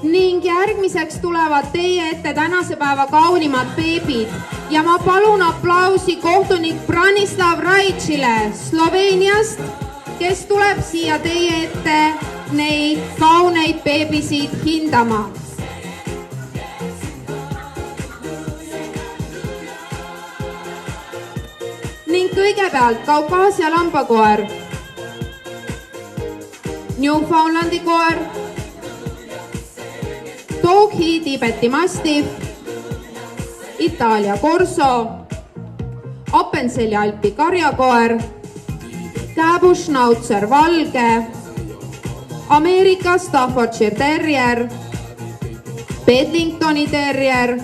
Ning järgmiseks tulevad teie ette tänase päeva kaunimad beebid ja ma palun aplausi kohtunik Branislav Rajčile Sloveeniast, kes tuleb siia teie ette neid kauneid beebisid hindama. Ning kõigepealt Kaukaasia lambakoer, Newfoundlandi koer, Doghi Tiibeti mastiff, Itaalia korso, Appenseli Alpi karjakoer, Kääbuschnauzer valge, Ameerika Staffordshire terrier, Bedlingtoni terrier,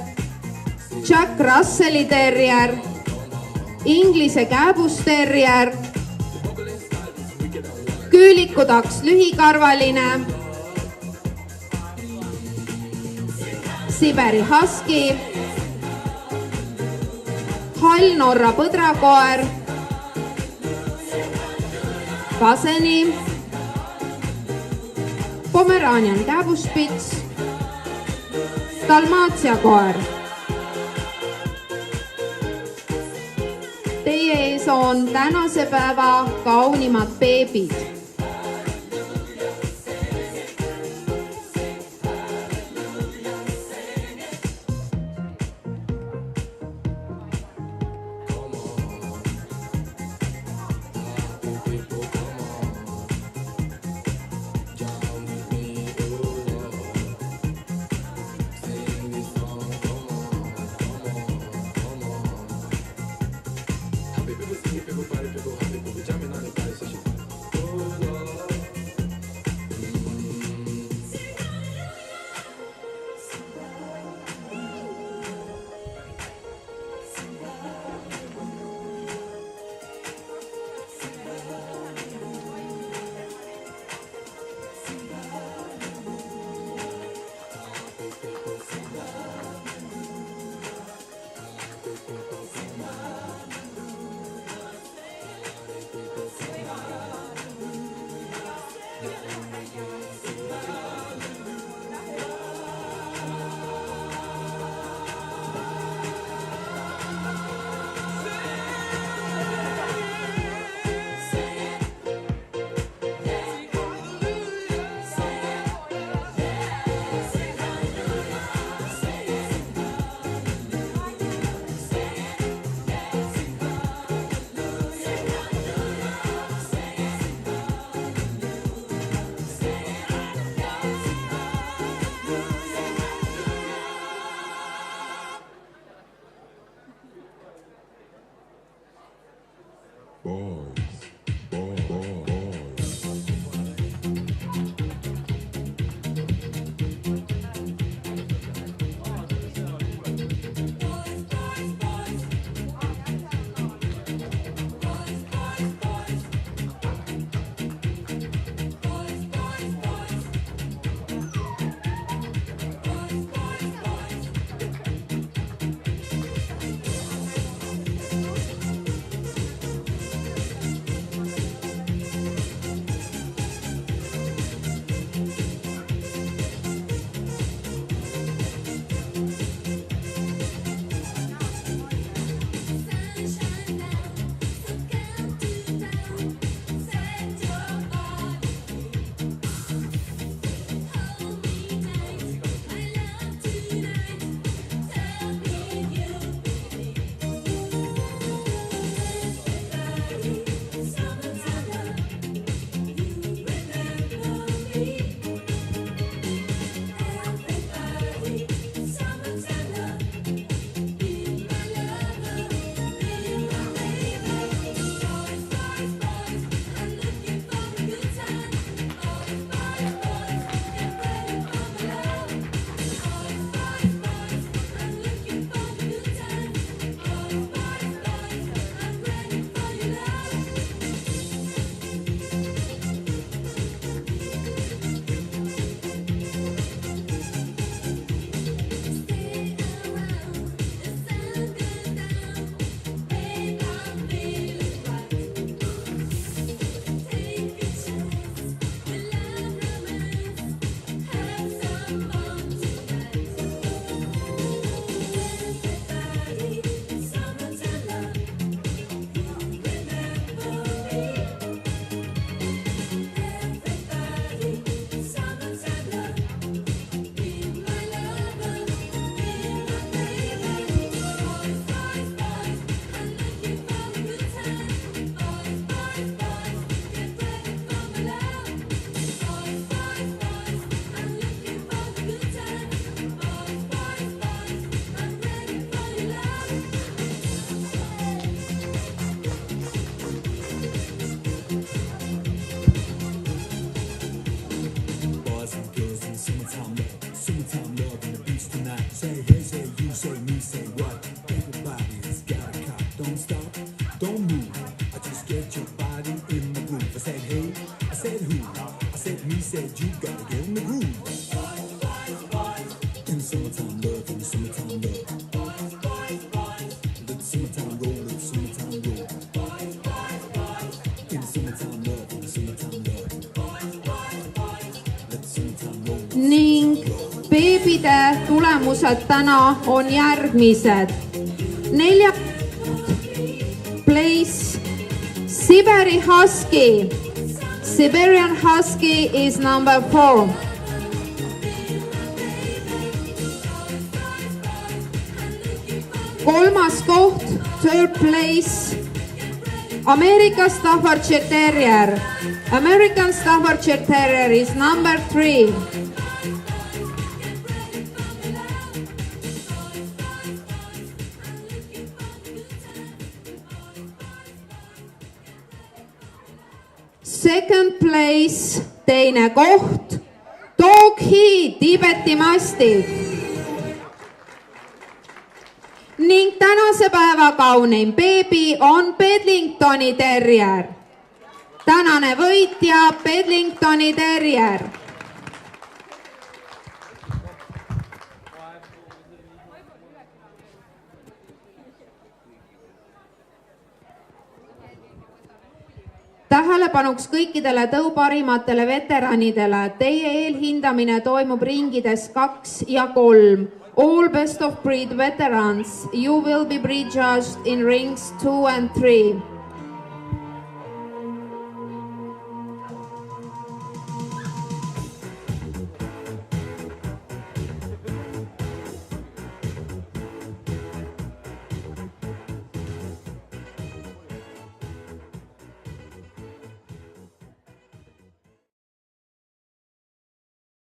Jack Russelli terrier, Inglise kääbusterrier, küülikutaks lühikarvaline, Siberi husky, hall Norra põdrakoer, Baseni, Pomeranian kääbuspits, Dalmatia koer. Teie ees on tänase päeva kaunimad beebid. don't move. I just get your body in the groove. I said hey, I said who, I said me, said you, gotta get in the groove. In the summertime love, in the summertime love. Let the summertime roll, let the summertime roll. In the summertime love, in the summertime love. Let the summertime roll. Ning beebide tulemused täna on järgmised. 4. place Siberi Husky. Siberian Husky is number 4. Kolmas koht, 3rd place American Staffordshire Terrier. American Staffordshire Terrier is number 3. Second place, teine koht, Dog Heat, Tiibeti Mastiff. Ning tänase päeva kaunim beebi on Bedlingtoni Terrier. Tänane võitja Bedlingtoni Terrier. Tähelepanuks kõikidele tõu parimatele veteranidele. Teie eelhindamine toimub ringides 2 ja 3. All best of breed veterans, you will be prejudged in rings 2 and 3.